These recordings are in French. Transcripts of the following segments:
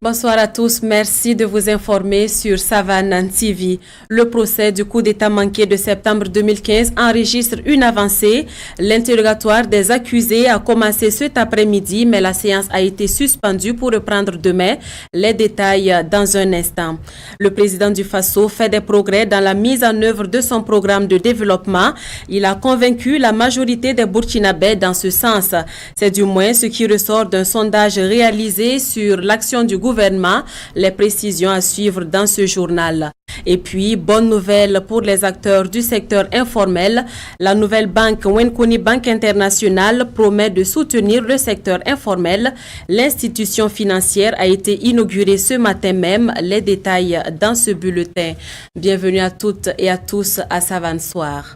Bonsoir à tous, merci de vous informer sur Savane TV. Le procès du coup d'État manqué de septembre 2015 enregistre une avancée. L'interrogatoire des accusés a commencé cet après-midi, mais la séance a été suspendue pour reprendre demain. Les détails dans un instant. Le président du Faso fait des progrès dans la mise en œuvre de son programme de développement. Il a convaincu la majorité des Burkinabés dans ce sens. C'est du moins ce qui ressort d'un sondage réalisé sur l'action du gouvernement. Les précisions à suivre dans ce journal. Et puis, bonne nouvelle pour les acteurs du secteur informel. La nouvelle banque Wenkoni Banque Internationale promet de soutenir le secteur informel. L'institution financière a été inaugurée ce matin même. Les détails dans ce bulletin. Bienvenue à toutes et à tous à Savane Soir.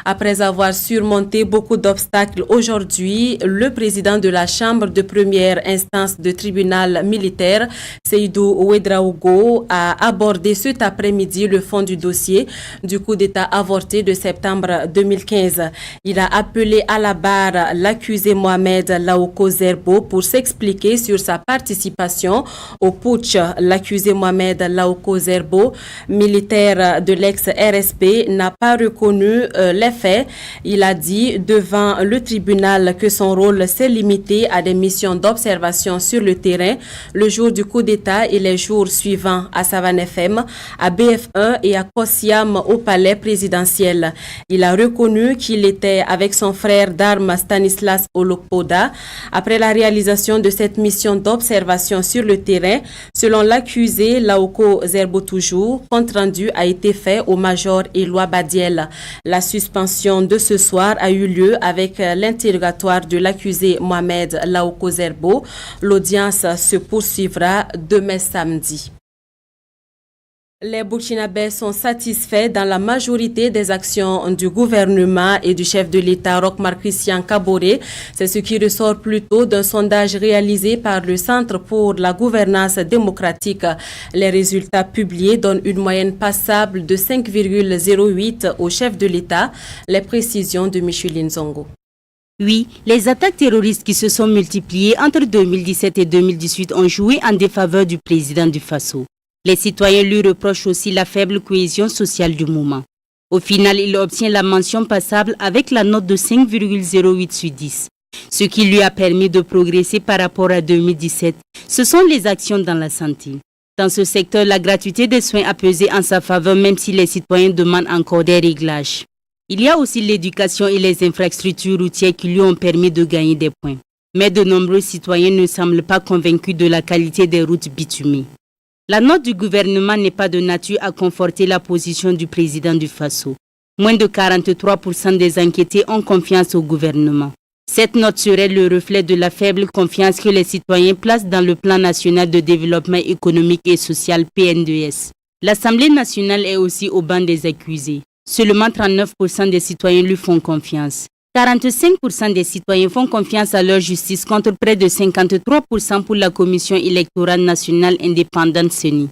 Après avoir surmonté beaucoup d'obstacles aujourd'hui, le président de la Chambre de première instance de tribunal militaire, Seydou Ouedraogo, a abordé cet après-midi le fond du dossier du coup d'État avorté de septembre 2015. Il a appelé à la barre l'accusé Mohamed Laoko Zerbo pour s'expliquer sur sa participation au putsch. L'accusé Mohamed Laoko Zerbo, militaire de l'ex-RSP, n'a pas reconnu les faits. Il a dit devant le tribunal que son rôle s'est limité à des missions d'observation sur le terrain le jour du coup d'État et les jours suivants à Savane FM, à BF1 et à Kossiam au palais présidentiel. Il a reconnu qu'il était avec son frère d'armes Stanislas Olokpoda après la réalisation de cette mission d'observation sur le terrain. Selon l'accusé Laoko Zerbo toujours, compte rendu a été fait au major Éloi Badiel. La suspension de ce soir a eu lieu avec l'interrogatoire de l'accusé Mohamed Laoko Zerbo. L'audience se poursuivra demain samedi. Les Burkinabés sont satisfaits dans la majorité des actions du gouvernement et du chef de l'État, Roch-Marc Christian Kaboré. C'est ce qui ressort plutôt d'un sondage réalisé par le Centre pour la gouvernance démocratique. Les résultats publiés donnent une moyenne passable de 5,08 au chef de l'État. Les précisions de Micheline Zongo. Oui, les attaques terroristes qui se sont multipliées entre 2017 et 2018 ont joué en défaveur du président du Faso. Les citoyens lui reprochent aussi la faible cohésion sociale du moment. Au final, il obtient la mention passable avec la note de 5,08 sur 10. Ce qui lui a permis de progresser par rapport à 2017, ce sont les actions dans la santé. Dans ce secteur, la gratuité des soins a pesé en sa faveur même si les citoyens demandent encore des réglages. Il y a aussi l'éducation et les infrastructures routières qui lui ont permis de gagner des points. Mais de nombreux citoyens ne semblent pas convaincus de la qualité des routes bitumées. La note du gouvernement n'est pas de nature à conforter la position du président du Faso. Moins de 43% des enquêtés ont confiance au gouvernement. Cette note serait le reflet de la faible confiance que les citoyens placent dans le plan national de développement économique et social PNDS. L'Assemblée nationale est aussi au banc des accusés. Seulement 39% des citoyens lui font confiance. 45% des citoyens font confiance à leur justice contre près de 53% pour la Commission électorale nationale indépendante CENI.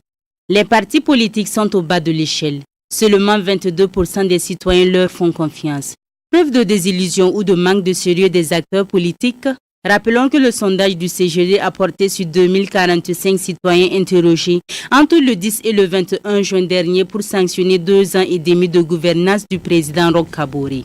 Les partis politiques sont au bas de l'échelle. Seulement 22% des citoyens leur font confiance. Preuve de désillusion ou de manque de sérieux des acteurs politiques, rappelons que le sondage du CGD a porté sur 2045 citoyens interrogés entre le 10 et le 21 juin dernier pour sanctionner 2 ans et demi de gouvernance du président Roch Kaboré.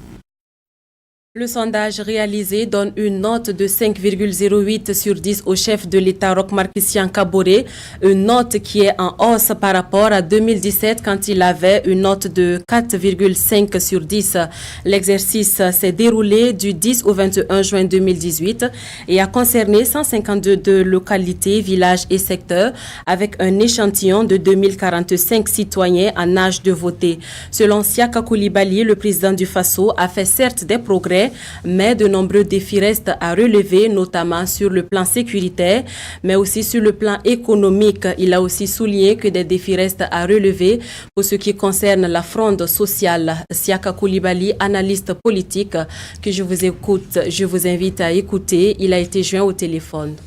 Le sondage réalisé donne une note de 5,08 sur 10 au chef de l'État Roch-Marc Christian Kaboré, une note qui est en hausse par rapport à 2017 quand il avait une note de 4,5 sur 10. L'exercice s'est déroulé du 10 au 21 juin 2018 et a concerné 152 localités, villages et secteurs avec un échantillon de 2045 citoyens en âge de voter. Selon Siaka Koulibaly, le président du Faso a fait certes des progrès, mais de nombreux défis restent à relever, notamment sur le plan sécuritaire, mais aussi sur le plan économique. Il a aussi souligné que des défis restent à relever pour ce qui concerne la fronde sociale. Siaka Koulibaly, analyste politique, que je vous invite à écouter. Il a été joint au téléphone.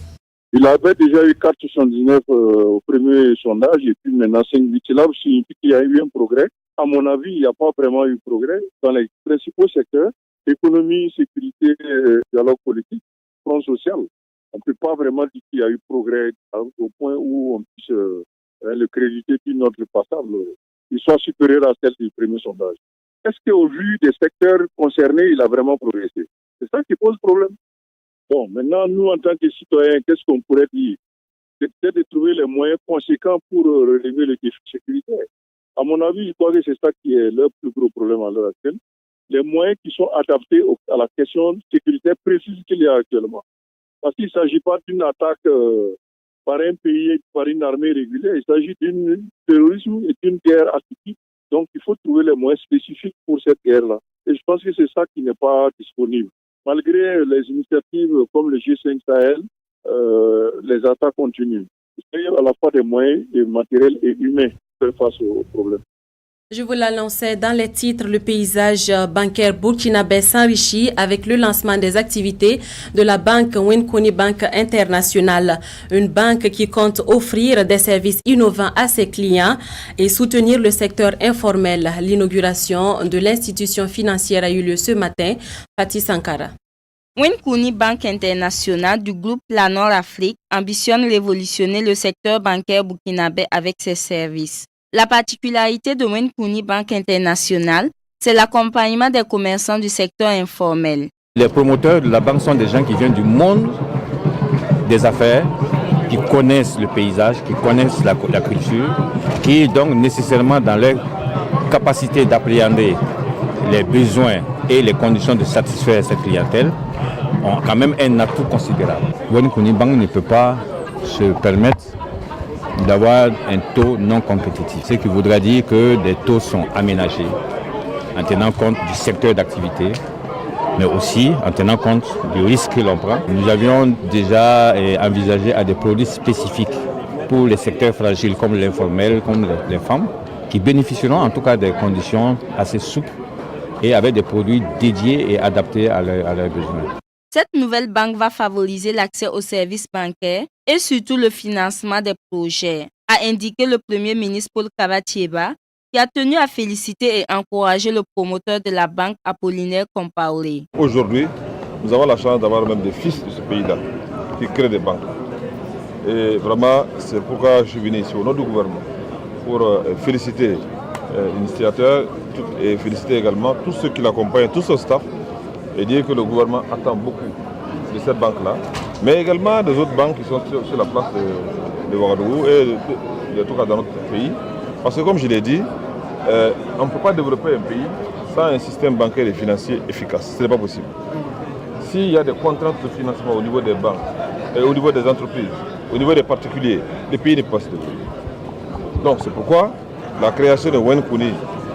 Il avait déjà eu 4,79 au premier sondage et puis maintenant 5,8. Cela signifie qu'il y a eu un progrès. À mon avis, il n'y a pas vraiment eu progrès dans les principaux secteurs. Économie, sécurité, dialogue politique, front social. On ne peut pas vraiment dit qu'il y a eu progrès au point où on puisse le créditer d'une note passable qui soit supérieure à celle du premier sondage. Est-ce qu'au vu des secteurs concernés, il a vraiment progressé? C'est ça qui pose problème. Bon, maintenant, nous, en tant que citoyens, qu'est-ce qu'on pourrait dire? C'est peut-être de trouver les moyens conséquents pour relever le défi sécuritaire. À mon avis, je crois que c'est ça qui est le plus gros problème à l'heure actuelle. Les moyens qui sont adaptés à la question sécuritaire précise qu'il y a actuellement. Parce qu'il ne s'agit pas d'une attaque par un pays, par une armée régulière. Il s'agit d'un terrorisme et d'une guerre atypique. Donc, il faut trouver les moyens spécifiques pour cette guerre-là. Et je pense que c'est ça qui n'est pas disponible. Malgré les initiatives comme le G5 Sahel, les attaques continuent. Il y a à la fois des moyens matériels et humains pour faire face aux problèmes. Je vous l'annonçais dans les titres, le paysage bancaire burkinabé s'enrichit avec le lancement des activités de la banque Wenkoni Bank International, une banque qui compte offrir des services innovants à ses clients et soutenir le secteur informel. L'inauguration de l'institution financière a eu lieu ce matin. Fatih Sankara. Wenkoni Bank International du groupe La Nord-Afrique ambitionne révolutionner le secteur bancaire burkinabé avec ses services. La particularité de Wenkoni Bank International, c'est l'accompagnement des commerçants du secteur informel. Les promoteurs de la banque sont des gens qui viennent du monde des affaires, qui connaissent le paysage, qui connaissent la culture, qui donc nécessairement dans leur capacité d'appréhender les besoins et les conditions de satisfaire cette clientèle, ont quand même un atout considérable. Wenkoni Bank ne peut pas se permettre d'avoir un taux non compétitif. Ce qui voudrait dire que des taux sont aménagés en tenant compte du secteur d'activité, mais aussi en tenant compte du risque que l'on prend. Nous avions déjà envisagé à des produits spécifiques pour les secteurs fragiles comme l'informel, comme les femmes, qui bénéficieront en tout cas des conditions assez souples et avec des produits dédiés et adaptés à leurs besoins. Cette nouvelle banque va favoriser l'accès aux services bancaires et surtout le financement des projets, a indiqué le Premier ministre Paul Kavatieba, qui a tenu à féliciter et encourager le promoteur de la banque Apollinaire Compaoré. Aujourd'hui, nous avons la chance d'avoir même des fils de ce pays-là qui créent des banques. Et vraiment, c'est pourquoi je suis venu ici au nom du gouvernement pour féliciter l'initiateur et féliciter également tous ceux qui l'accompagnent, tout ce staff, et dire que le gouvernement attend beaucoup de cette banque-là, mais également des autres banques qui sont sur la place de Ouagadougou et en tout cas dans notre pays. Parce que comme je l'ai dit, on ne peut pas développer un pays sans un système bancaire et financier efficace. Ce n'est pas possible. S'il y a des contraintes de financement au niveau des banques, et au niveau des entreprises, au niveau des particuliers, le pays n'est pas se développer. Donc c'est pourquoi la création de Wenkoni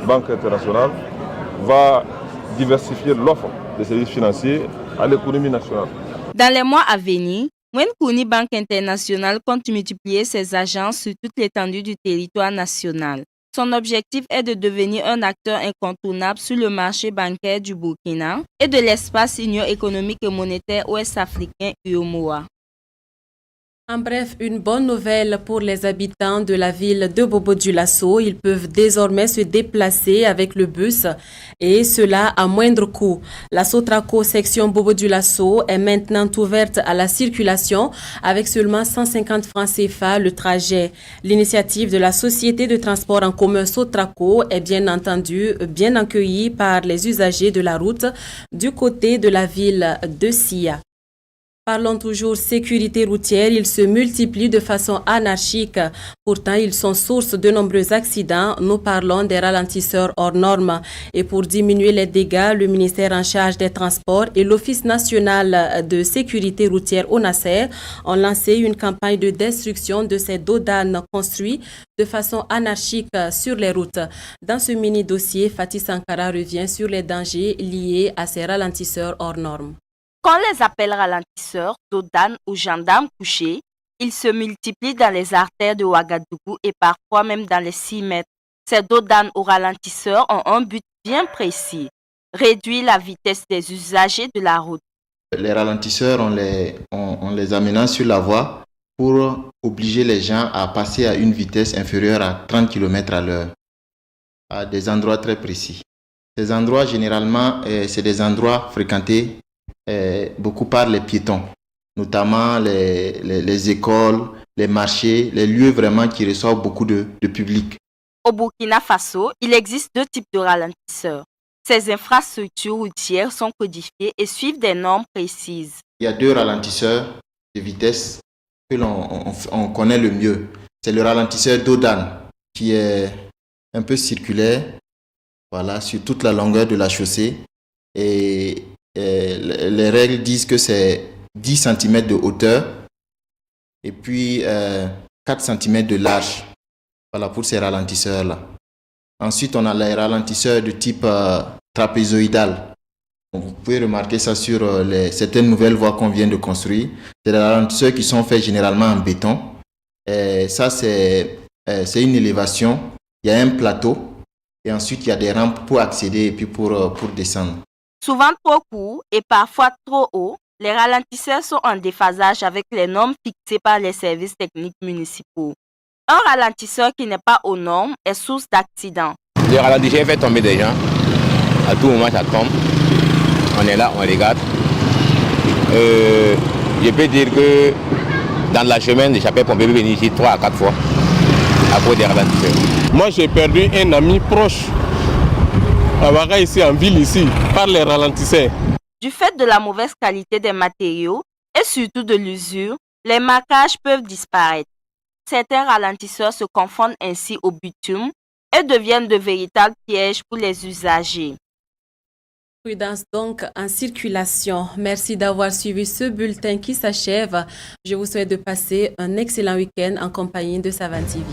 Bank International va diversifier l'offre des services financiers à l'économie nationale. Dans les mois à venir, Wenkoni Bank International compte multiplier ses agences sur toute l'étendue du territoire national. Son objectif est de devenir un acteur incontournable sur le marché bancaire du Burkina et de l'espace Union économique et monétaire ouest-africain UEMOA. En bref, une bonne nouvelle pour les habitants de la ville de Bobo-Dioulasso. Ils peuvent désormais se déplacer avec le bus et cela à moindre coût. La Sotraco section Bobo-Dioulasso est maintenant ouverte à la circulation avec seulement 150 francs CFA le trajet. L'initiative de la société de transport en commun Sotraco est bien entendu bien accueillie par les usagers de la route du côté de la ville de Sia. Parlons toujours sécurité routière, ils se multiplient de façon anarchique. Pourtant, ils sont source de nombreux accidents. Nous parlons des ralentisseurs hors normes. Et pour diminuer les dégâts, le ministère en charge des Transports et l'Office national de sécurité routière ONASER ont lancé une campagne de destruction de ces dodanes construits de façon anarchique sur les routes. Dans ce mini-dossier, Fatih Sankara revient sur les dangers liés à ces ralentisseurs hors normes. Qu'on les appelle ralentisseurs, dodanes ou gendarmes couchés, ils se multiplient dans les artères de Ouagadougou et parfois même dans les 6 mètres. Ces dodanes ou ralentisseurs ont un but bien précis, réduire la vitesse des usagers de la route. Les ralentisseurs, on les aménage sur la voie pour obliger les gens à passer à une vitesse inférieure à 30 km à l'heure, à des endroits très précis. Ces endroits, généralement, c'est des endroits fréquentés beaucoup par les piétons. notamment les écoles, les marchés, les lieux vraiment qui reçoivent beaucoup de public. Au Burkina Faso, il existe deux types de ralentisseurs. Ces infrastructures routières sont codifiées et suivent des normes précises. Il y a deux ralentisseurs de vitesse que l'on connaît le mieux. C'est le ralentisseur d'Odan qui est un peu circulaire, voilà, sur toute la longueur de la chaussée. Et les règles disent que c'est 10 cm de hauteur et puis 4 cm de large. Voilà pour ces ralentisseurs-là. Ensuite, on a les ralentisseurs de type trapézoïdal. Donc, vous pouvez remarquer ça sur certaines nouvelles voies qu'on vient de construire. C'est des ralentisseurs qui sont faits généralement en béton. Et ça, c'est une élévation. Il y a un plateau et ensuite, il y a des rampes pour accéder et puis pour descendre. Souvent trop courts et parfois trop hauts, les ralentisseurs sont en déphasage avec les normes fixées par les services techniques municipaux. Un ralentisseur qui n'est pas aux normes est source d'accidents. Le ralentisseur fait tomber des gens. À tout moment, ça tombe. On est là, on regarde. Je peux dire que dans la semaine, les sapeurs-pompiers peuvent venir ici 3 à 4 fois à cause des ralentisseurs. Moi, j'ai perdu un ami proche à Ouaga, ici en ville, ici, par les ralentisseurs. Du fait de la mauvaise qualité des matériaux et surtout de l'usure, les marquages peuvent disparaître. Certains ralentisseurs se confondent ainsi au bitume et deviennent de véritables pièges pour les usagers. Prudence donc en circulation. Merci d'avoir suivi ce bulletin qui s'achève. Je vous souhaite de passer un excellent week-end en compagnie de Savan TV.